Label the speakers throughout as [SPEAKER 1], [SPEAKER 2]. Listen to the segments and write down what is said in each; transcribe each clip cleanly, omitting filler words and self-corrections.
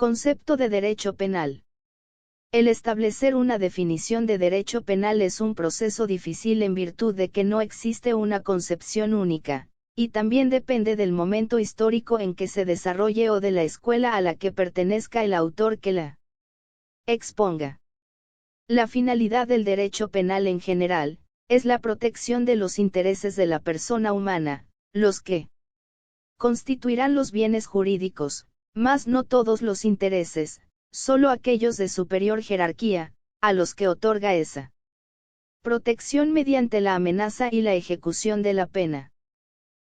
[SPEAKER 1] Concepto de derecho penal. El establecer una definición de derecho penal es un proceso difícil en virtud de que no existe una concepción única, y también depende del momento histórico en que se desarrolle o de la escuela a la que pertenezca el autor que la exponga. La finalidad del derecho penal en general, es la protección de los intereses de la persona humana, los que constituirán los bienes jurídicos, mas no todos los intereses, solo aquellos de superior jerarquía, a los que otorga esa protección mediante la amenaza y la ejecución de la pena.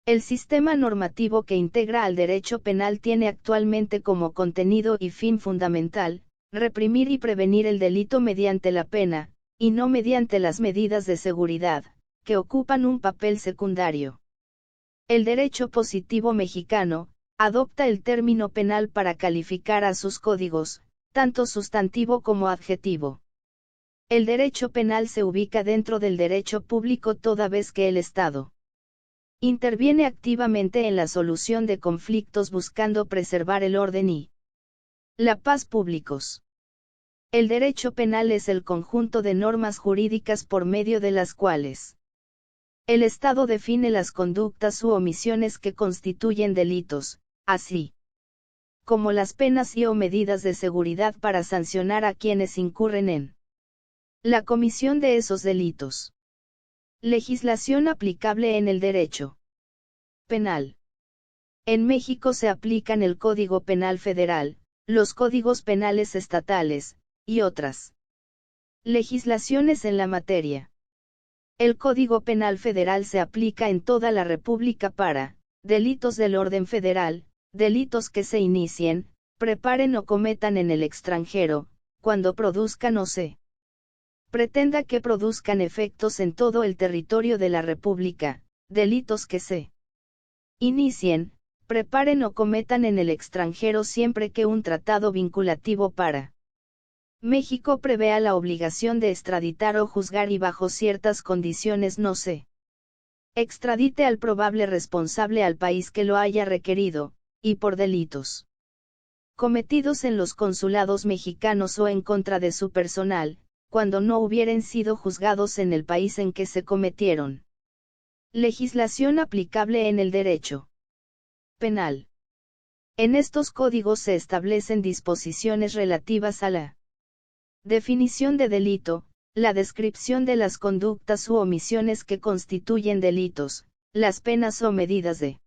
[SPEAKER 1] El sistema normativo que integra al derecho penal tiene actualmente como contenido y fin fundamental, reprimir y prevenir el delito mediante la pena, y no mediante las medidas de seguridad, que ocupan un papel secundario. El derecho positivo mexicano, adopta el término penal para calificar a sus códigos, tanto sustantivo como adjetivo. El derecho penal se ubica dentro del derecho público toda vez que el Estado interviene activamente en la solución de conflictos buscando preservar el orden y la paz públicos. El derecho penal es el conjunto de normas jurídicas por medio de las cuales el Estado define las conductas u omisiones que constituyen delitos, así como las penas y o medidas de seguridad para sancionar a quienes incurren en la comisión de esos delitos. Legislación aplicable en el derecho penal. En México se aplican el Código Penal Federal, los códigos penales estatales, y otras legislaciones en la materia. El Código Penal Federal se aplica en toda la República para delitos del orden federal, delitos que se inicien, preparen o cometan en el extranjero, cuando produzcan o se pretenda que produzcan efectos en todo el territorio de la República, delitos que se inicien, preparen o cometan en el extranjero siempre que un tratado vinculativo para México prevea la obligación de extraditar o juzgar y bajo ciertas condiciones no se extradite al probable responsable al país que lo haya requerido, y por delitos cometidos en los consulados mexicanos o en contra de su personal, cuando no hubieren sido juzgados en el país en que se cometieron. Legislación aplicable en el derecho penal. En estos códigos se establecen disposiciones relativas a la definición de delito, la descripción de las conductas u omisiones que constituyen delitos, las penas o medidas de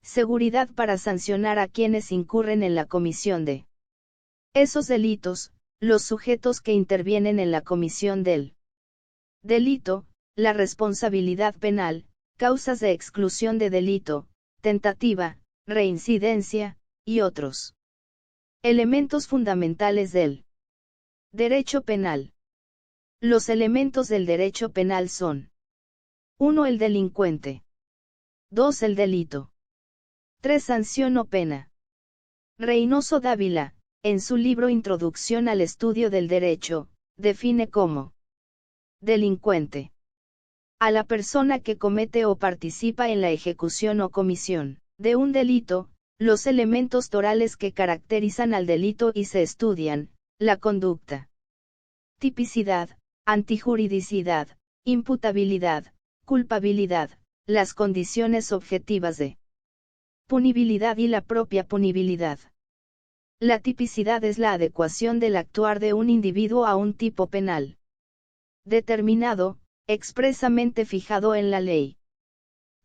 [SPEAKER 1] seguridad para sancionar a quienes incurren en la comisión de esos delitos, los sujetos que intervienen en la comisión del delito, la responsabilidad penal, causas de exclusión de delito, tentativa, reincidencia, y otros elementos fundamentales del derecho penal. Los elementos del derecho penal son: 1. El delincuente. 2. El delito. 3. Sanción o pena. Reynoso Dávila, en su libro Introducción al estudio del derecho, define como delincuente a la persona que comete o participa en la ejecución o comisión de un delito, los elementos torales que caracterizan al delito y se estudian: la conducta, tipicidad, antijuridicidad, imputabilidad, culpabilidad, las condiciones objetivas de punibilidad y la propia punibilidad. La tipicidad es la adecuación del actuar de un individuo a un tipo penal determinado, expresamente fijado en la ley.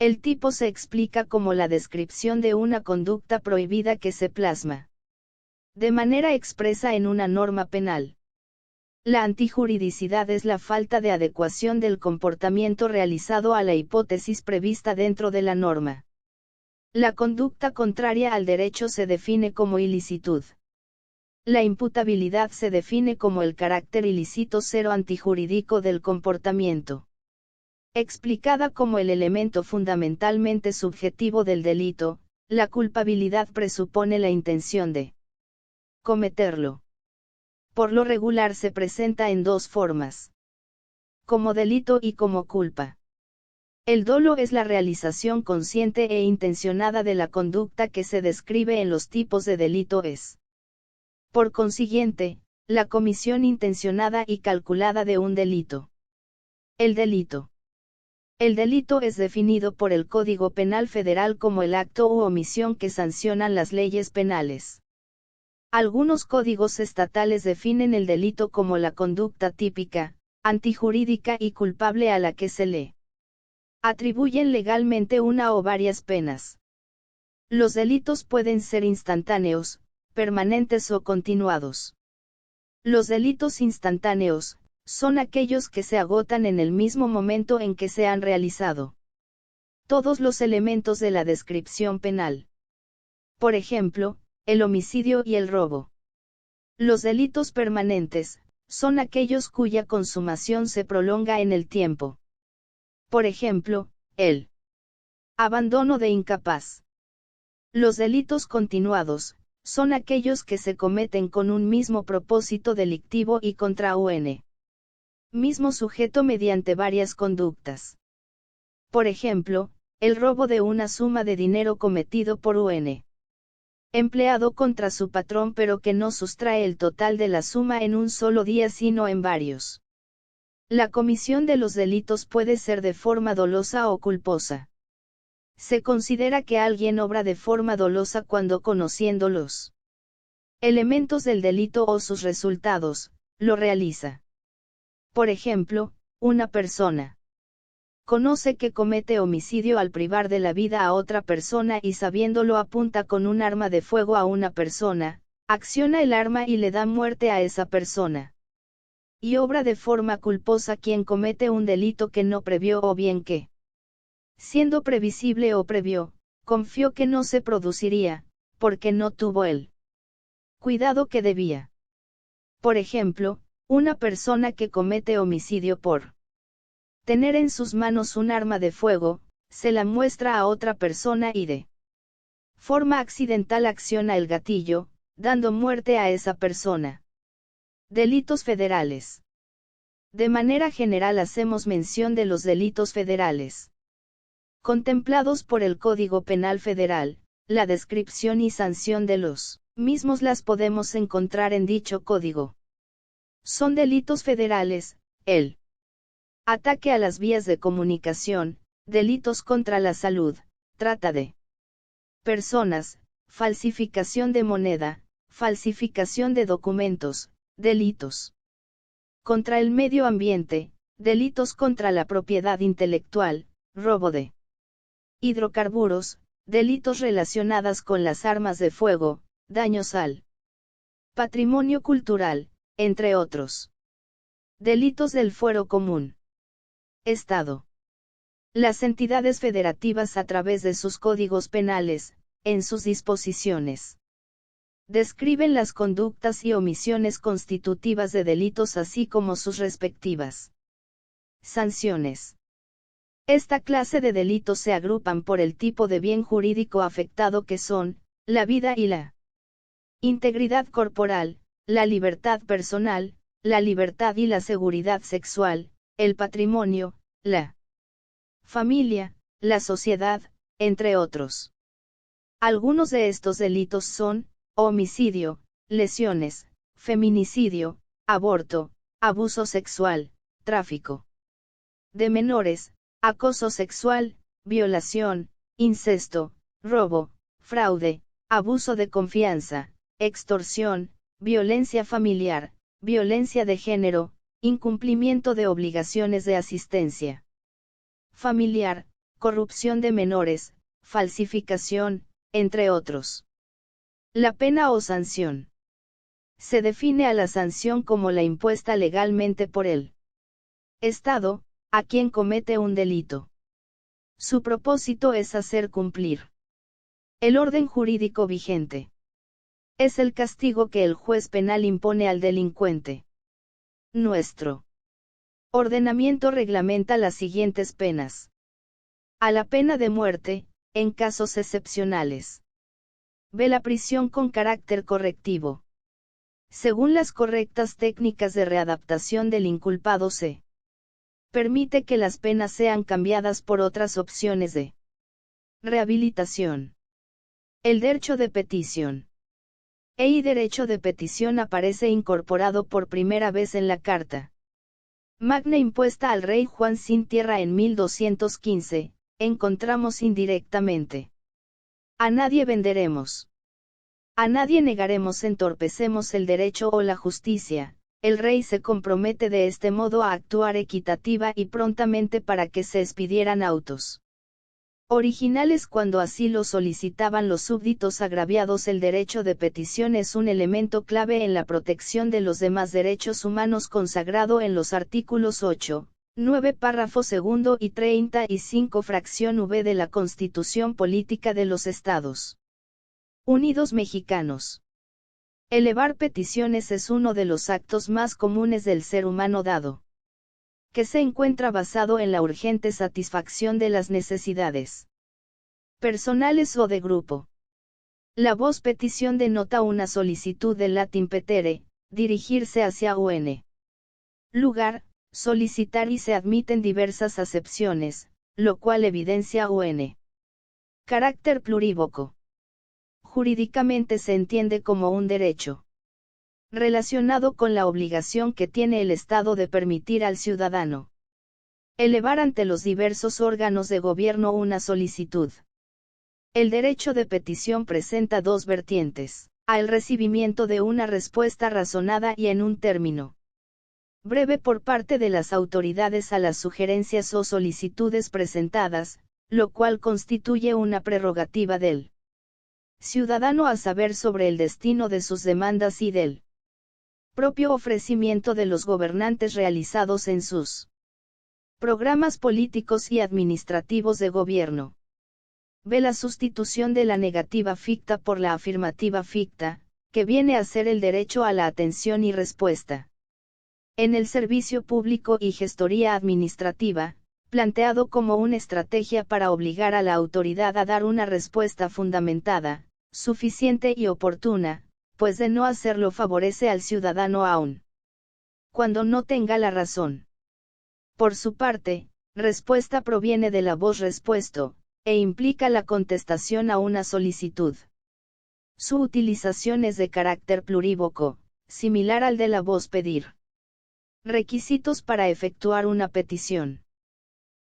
[SPEAKER 1] El tipo se explica como la descripción de una conducta prohibida que se plasma de manera expresa en una norma penal. La antijuridicidad es la falta de adecuación del comportamiento realizado a la hipótesis prevista dentro de la norma. La conducta contraria al derecho se define como ilicitud. La imputabilidad se define como el carácter ilícito cero antijurídico del comportamiento. Explicada como el elemento fundamentalmente subjetivo del delito, la culpabilidad presupone la intención de cometerlo. Por lo regular se presenta en dos formas: como delito y como culpa. El dolo es la realización consciente e intencionada de la conducta que se describe en los tipos de delito es Por consiguiente, la comisión intencionada y calculada de un delito. El delito. El delito es definido por el Código Penal Federal como el acto u omisión que sancionan las leyes penales. Algunos códigos estatales definen el delito como la conducta típica, antijurídica y culpable a la que se le atribuyen legalmente una o varias penas. Los delitos pueden ser instantáneos, permanentes o continuados. Los delitos instantáneos son aquellos que se agotan en el mismo momento en que se han realizado todos los elementos de la descripción penal. Por ejemplo, el homicidio y el robo. Los delitos permanentes son aquellos cuya consumación se prolonga en el tiempo. Por ejemplo, el abandono de incapaz. Los delitos continuados son aquellos que se cometen con un mismo propósito delictivo y contra un mismo sujeto mediante varias conductas. Por ejemplo, el robo de una suma de dinero cometido por un empleado contra su patrón pero que no sustrae el total de la suma en un solo día sino en varios. La comisión de los delitos puede ser de forma dolosa o culposa. Se considera que alguien obra de forma dolosa cuando conociendo los elementos del delito o sus resultados, lo realiza. Por ejemplo, una persona conoce que comete homicidio al privar de la vida a otra persona y sabiéndolo apunta con un arma de fuego a una persona, acciona el arma y le da muerte a esa persona. Y obra de forma culposa quien comete un delito que no previó o bien que, siendo previsible o previó, confió que no se produciría, porque no tuvo el cuidado que debía. Por ejemplo, una persona que comete homicidio por tener en sus manos un arma de fuego, se la muestra a otra persona y de forma accidental acciona el gatillo, dando muerte a esa persona. Delitos federales. De manera general hacemos mención de los delitos federales contemplados por el Código Penal Federal. La descripción y sanción de los mismos las podemos encontrar en dicho código. Son delitos federales, el ataque a las vías de comunicación, delitos contra la salud, trata de personas, falsificación de moneda, falsificación de documentos, delitos contra el medio ambiente, delitos contra la propiedad intelectual, robo de hidrocarburos, delitos relacionados con las armas de fuego, daños al patrimonio cultural, entre otros. Delitos del fuero común. Estado. Las entidades federativas a través de sus códigos penales, en sus disposiciones, describen las conductas y omisiones constitutivas de delitos así como sus respectivas sanciones. Esta clase de delitos se agrupan por el tipo de bien jurídico afectado que son, la vida y la integridad corporal, la libertad personal, la libertad y la seguridad sexual, el patrimonio, la familia, la sociedad, entre otros. Algunos de estos delitos son, homicidio, lesiones, feminicidio, aborto, abuso sexual, tráfico de menores, acoso sexual, violación, incesto, robo, fraude, abuso de confianza, extorsión, violencia familiar, violencia de género, incumplimiento de obligaciones de asistencia familiar, corrupción de menores, falsificación, entre otros. La pena o sanción. Se define a la sanción como la impuesta legalmente por el Estado, a quien comete un delito. Su propósito es hacer cumplir el orden jurídico vigente. Es el castigo que el juez penal impone al delincuente. Nuestro ordenamiento reglamenta las siguientes penas. A la pena de muerte, en casos excepcionales. B. La prisión con carácter correctivo. Según las correctas técnicas de readaptación del inculpado se permite que las penas sean cambiadas por otras opciones de rehabilitación. El derecho de petición. El derecho de petición aparece incorporado por primera vez en la Carta Magna impuesta al rey Juan sin tierra en 1215, encontramos indirectamente: a nadie venderemos. A nadie negaremos, entorpecemos el derecho o la justicia. El rey se compromete de este modo a actuar equitativa y prontamente para que se expidieran autos originales cuando así lo solicitaban los súbditos agraviados. El derecho de petición es un elemento clave en la protección de los demás derechos humanos consagrado en los artículos 8, 9 párrafo segundo y 35 fracción V de la Constitución Política de los Estados Unidos Mexicanos. Elevar peticiones es uno de los actos más comunes del ser humano dado que se encuentra basado en la urgente satisfacción de las necesidades personales o de grupo. La voz petición denota una solicitud del latín petere, dirigirse hacia un lugar, solicitar, y se admiten diversas acepciones, lo cual evidencia un carácter plurívoco. Jurídicamente se entiende como un derecho relacionado con la obligación que tiene el Estado de permitir al ciudadano elevar ante los diversos órganos de gobierno una solicitud. El derecho de petición presenta dos vertientes: a el recibimiento de una respuesta razonada y en un término breve por parte de las autoridades a las sugerencias o solicitudes presentadas, lo cual constituye una prerrogativa del ciudadano a saber sobre el destino de sus demandas y del propio ofrecimiento de los gobernantes realizados en sus programas políticos y administrativos de gobierno. B. La sustitución de la negativa ficta por la afirmativa ficta, que viene a ser el derecho a la atención y respuesta en el servicio público y gestoría administrativa, planteado como una estrategia para obligar a la autoridad a dar una respuesta fundamentada, suficiente y oportuna, pues de no hacerlo favorece al ciudadano aun cuando no tenga la razón. Por su parte, respuesta proviene de la voz respuesto, e implica la contestación a una solicitud. Su utilización es de carácter plurívoco, similar al de la voz pedir. Requisitos para efectuar una petición.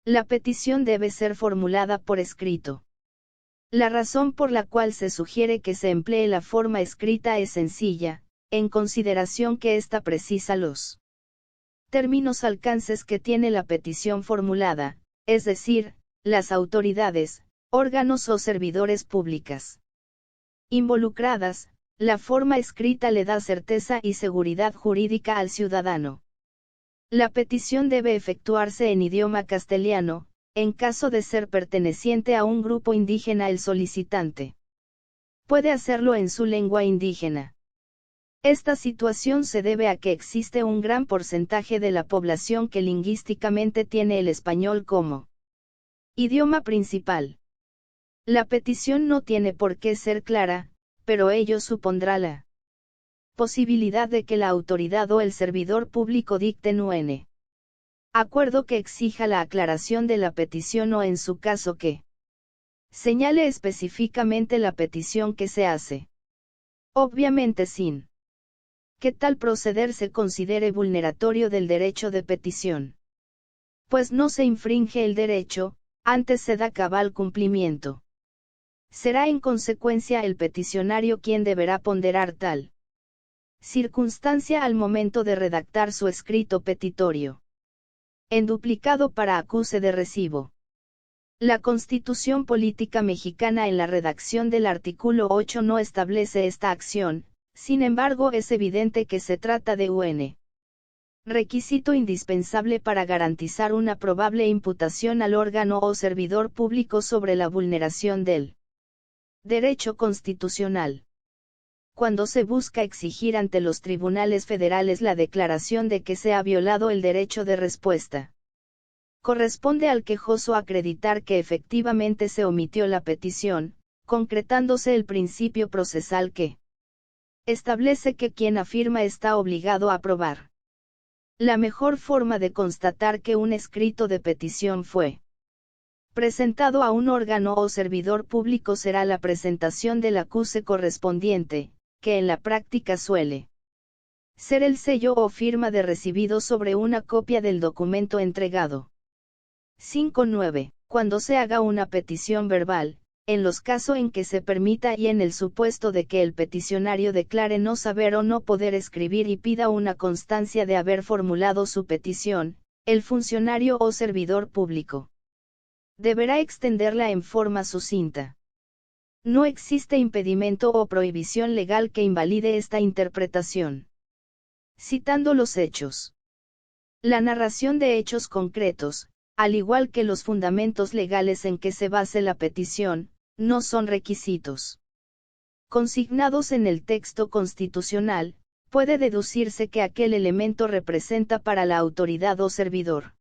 [SPEAKER 1] La petición debe ser formulada por escrito. La razón por la cual se sugiere que se emplee la forma escrita es sencilla, en consideración que ésta precisa los términos alcances que tiene la petición formulada, es decir, las autoridades, órganos o servidores públicas involucradas. La forma escrita le da certeza y seguridad jurídica al ciudadano. La petición debe efectuarse en idioma castellano, en caso de ser perteneciente a un grupo indígena. El solicitante puede hacerlo en su lengua indígena. Esta situación se debe a que existe un gran porcentaje de la población que lingüísticamente tiene el español como idioma principal. La petición no tiene por qué ser clara, pero ello supondrá la posibilidad de que la autoridad o el servidor público dicten un acuerdo que exija la aclaración de la petición o en su caso que señale específicamente la petición que se hace. Obviamente sin que tal proceder se considere vulneratorio del derecho de petición. Pues no se infringe el derecho, antes se da cabal cumplimiento. Será en consecuencia el peticionario quien deberá ponderar tal circunstancia al momento de redactar su escrito petitorio. En duplicado para acuse de recibo. La Constitución Política Mexicana en la redacción del artículo 8 no establece esta acción, sin embargo es evidente que se trata de un requisito indispensable para garantizar una probable imputación al órgano o servidor público sobre la vulneración del derecho constitucional. Cuando se busca exigir ante los tribunales federales la declaración de que se ha violado el derecho de respuesta, corresponde al quejoso acreditar que efectivamente se omitió la petición, concretándose el principio procesal que establece que quien afirma está obligado a probar. La mejor forma de constatar que un escrito de petición fue presentado a un órgano o servidor público será la presentación del acuse correspondiente, que en la práctica suele ser el sello o firma de recibido sobre una copia del documento entregado. 5.9. Cuando se haga una petición verbal, en los casos en que se permita y en el supuesto de que el peticionario declare no saber o no poder escribir y pida una constancia de haber formulado su petición, el funcionario o servidor público deberá extenderla en forma sucinta. No existe impedimento o prohibición legal que invalide esta interpretación. Citando los hechos. La narración de hechos concretos, al igual que los fundamentos legales en que se base la petición, no son requisitos consignados en el texto constitucional. Puede deducirse que aquel elemento representa para la autoridad o servidor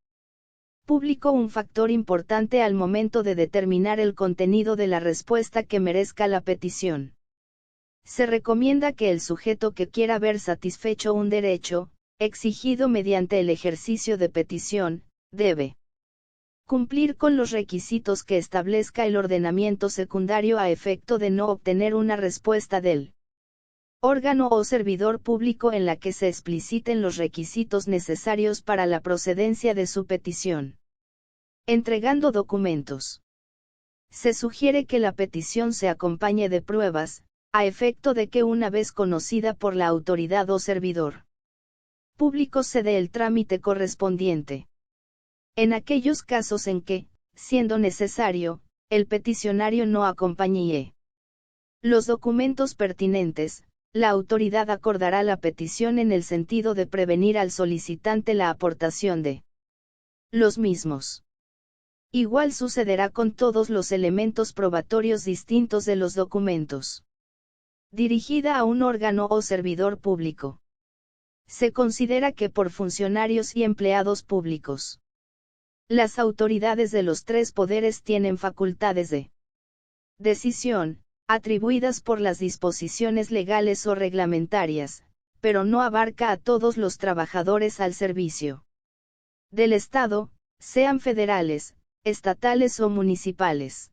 [SPEAKER 1] público un factor importante al momento de determinar el contenido de la respuesta que merezca la petición. Se recomienda que el sujeto que quiera ver satisfecho un derecho, exigido mediante el ejercicio de petición, debe cumplir con los requisitos que establezca el ordenamiento secundario a efecto de no obtener una respuesta del órgano o servidor público en la que se expliciten los requisitos necesarios para la procedencia de su petición. Entregando documentos. Se sugiere que la petición se acompañe de pruebas, a efecto de que una vez conocida por la autoridad o servidor público se dé el trámite correspondiente. En aquellos casos en que, siendo necesario, el peticionario no acompañe los documentos pertinentes, la autoridad acordará la petición en el sentido de prevenir al solicitante la aportación de los mismos. Igual sucederá con todos los elementos probatorios distintos de los documentos. Dirigida a un órgano o servidor público. Se considera que por funcionarios y empleados públicos, las autoridades de los tres poderes tienen facultades de decisión, atribuidas por las disposiciones legales o reglamentarias, pero no abarca a todos los trabajadores al servicio del Estado, sean federales, estatales o municipales.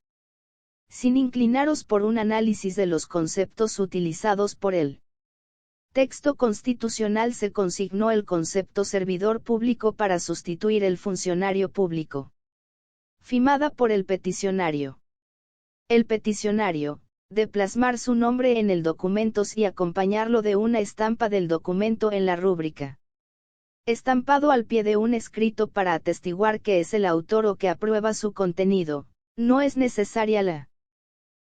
[SPEAKER 1] Sin inclinaros por un análisis de los conceptos utilizados por el texto constitucional, se consignó el concepto servidor público para sustituir el funcionario público. Firmada por el peticionario. El peticionario, de plasmar su nombre en el documento y acompañarlo de una estampa del documento en la rúbrica. Estampado al pie de un escrito para atestiguar que es el autor o que aprueba su contenido, no es necesaria la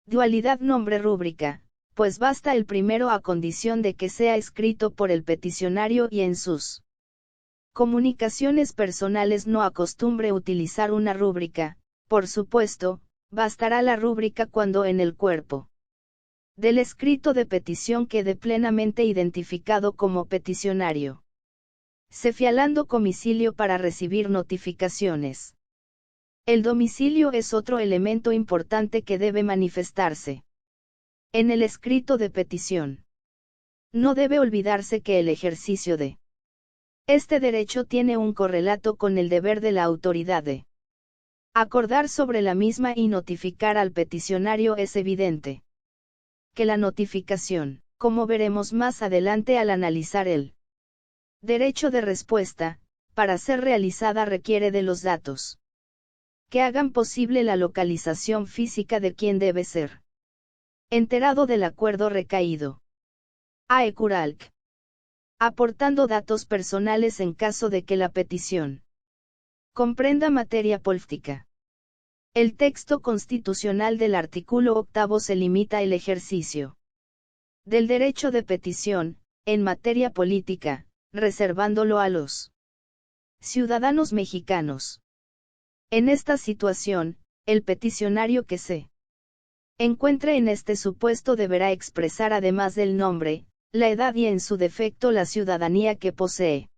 [SPEAKER 1] dualidad nombre-rúbrica, pues basta el primero a condición de que sea escrito por el peticionario y en sus comunicaciones personales no acostumbre utilizar una rúbrica. Por supuesto, bastará la rúbrica cuando en el cuerpo del escrito de petición quede plenamente identificado como peticionario. Se fialando domicilio para recibir notificaciones. El domicilio es otro elemento importante que debe manifestarse en el escrito de petición. No debe olvidarse que el ejercicio de este derecho tiene un correlato con el deber de la autoridad de acordar sobre la misma y notificar al peticionario. Es evidente que la notificación, como veremos más adelante al analizar el derecho de respuesta, para ser realizada requiere de los datos que hagan posible la localización física de quien debe ser enterado del acuerdo recaído. AECURALC. Aportando datos personales en caso de que la petición comprenda materia política. El texto constitucional del artículo 8 se limita el ejercicio del derecho de petición, en materia política, reservándolo a los ciudadanos mexicanos. En esta situación, el peticionario que se encuentre en este supuesto deberá expresar además del nombre, la edad y en su defecto la ciudadanía que posee.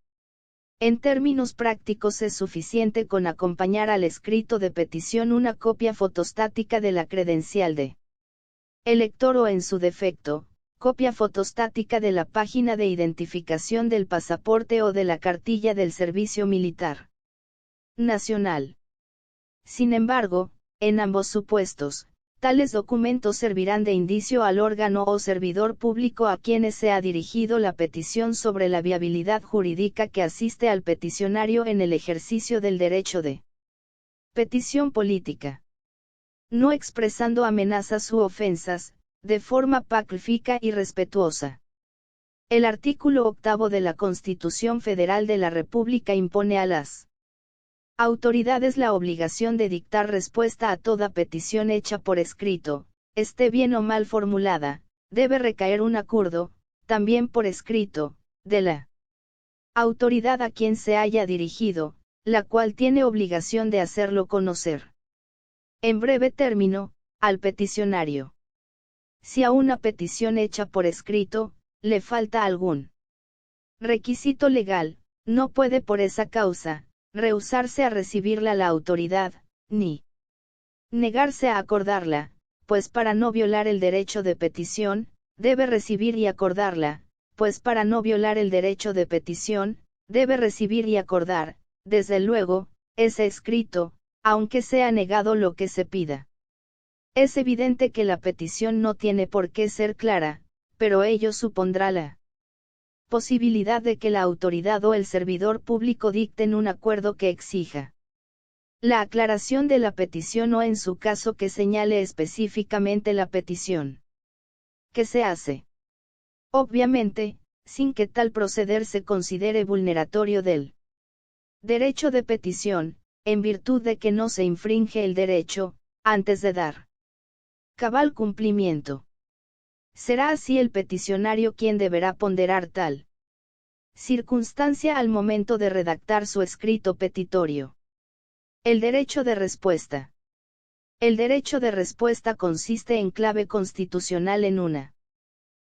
[SPEAKER 1] En términos prácticos es suficiente con acompañar al escrito de petición una copia fotostática de la credencial de elector o en su defecto, copia fotostática de la página de identificación del pasaporte o de la cartilla del servicio militar nacional. Sin embargo, en ambos supuestos, Tales documentos servirán de indicio al órgano o servidor público a quienes se ha dirigido la petición sobre la viabilidad jurídica que asiste al peticionario en el ejercicio del derecho de petición política. No expresando amenazas u ofensas, de forma pacífica y respetuosa. El artículo 8 de la Constitución Federal de la República impone a las autoridades la obligación de dictar respuesta a toda petición hecha por escrito, esté bien o mal formulada, debe recaer un acuerdo, también por escrito, de la autoridad a quien se haya dirigido, la cual tiene obligación de hacerlo conocer. En breve término, al peticionario. Si a una petición hecha por escrito, le falta algún requisito legal, no puede por esa causa, rehusarse a recibirla la autoridad, ni negarse a acordarla, pues para no violar el derecho de petición, debe recibir y acordarla, pues para no violar el derecho de petición, debe recibir y acordar, desde luego, ese escrito, aunque sea negado lo que se pida. Es evidente que la petición no tiene por qué ser clara, pero ello supondrá la posibilidad de que la autoridad o el servidor público dicten un acuerdo que exija la aclaración de la petición o en su caso que señale específicamente la petición que se hace. Obviamente, sin que tal proceder se considere vulneratorio del derecho de petición, en virtud de que no se infringe el derecho, antes de dar cabal cumplimiento. Será así el peticionario quien deberá ponderar tal circunstancia al momento de redactar su escrito petitorio. El derecho de respuesta. El derecho de respuesta consiste en clave constitucional en una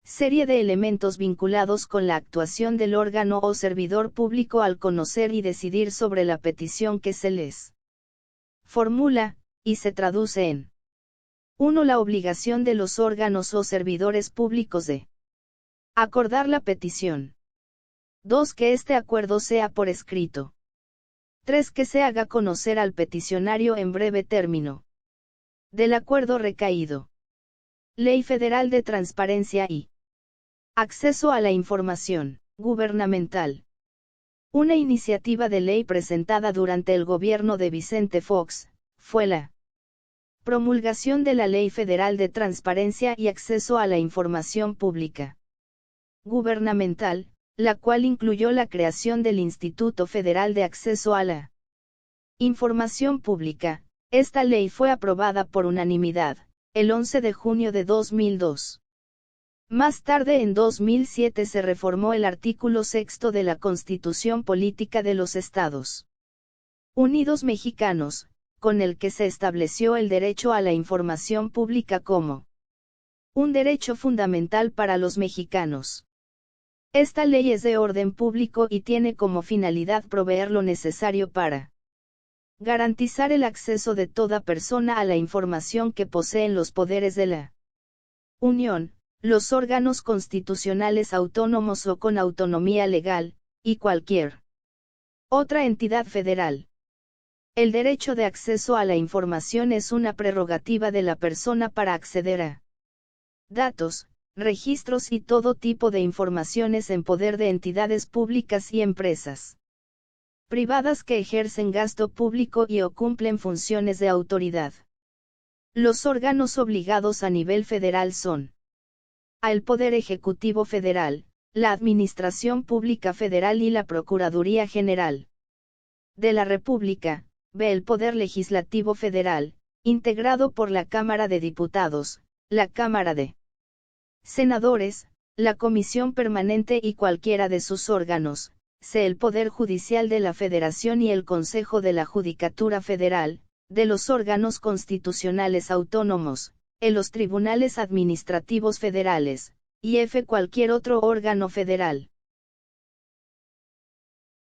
[SPEAKER 1] serie de elementos vinculados con la actuación del órgano o servidor público al conocer y decidir sobre la petición que se les formula, y se traduce en 1. La obligación de los órganos o servidores públicos de acordar la petición. 2. Que este acuerdo sea por escrito. 3. Que se haga conocer al peticionario en breve término del acuerdo recaído. Ley Federal de Transparencia y Acceso a la Información Gubernamental. Una iniciativa de ley presentada durante el gobierno de Vicente Fox, fue la promulgación de la Ley Federal de Transparencia y Acceso a la Información Pública Gubernamental, la cual incluyó la creación del Instituto Federal de Acceso a la Información Pública. Esta ley fue aprobada por unanimidad, el 11 de junio de 2002. Más tarde en 2007 se reformó el artículo 6 de la Constitución Política de los Estados Unidos Mexicanos, con el que se estableció el derecho a la información pública como un derecho fundamental para los mexicanos. Esta ley es de orden público y tiene como finalidad proveer lo necesario para garantizar el acceso de toda persona a la información que poseen los poderes de la Unión, los órganos constitucionales autónomos o con autonomía legal, y cualquier otra entidad federal. El derecho de acceso a la información es una prerrogativa de la persona para acceder a datos, registros y todo tipo de informaciones en poder de entidades públicas y empresas privadas que ejercen gasto público y o cumplen funciones de autoridad. Los órganos obligados a nivel federal son a el Poder Ejecutivo Federal, la Administración Pública Federal y la Procuraduría General de la República, b. el Poder Legislativo Federal, integrado por la Cámara de Diputados, la Cámara de Senadores, la Comisión Permanente y cualquiera de sus órganos, c. el Poder Judicial de la Federación y el Consejo de la Judicatura Federal, de los órganos constitucionales autónomos, en los tribunales administrativos federales, y f. cualquier otro órgano federal.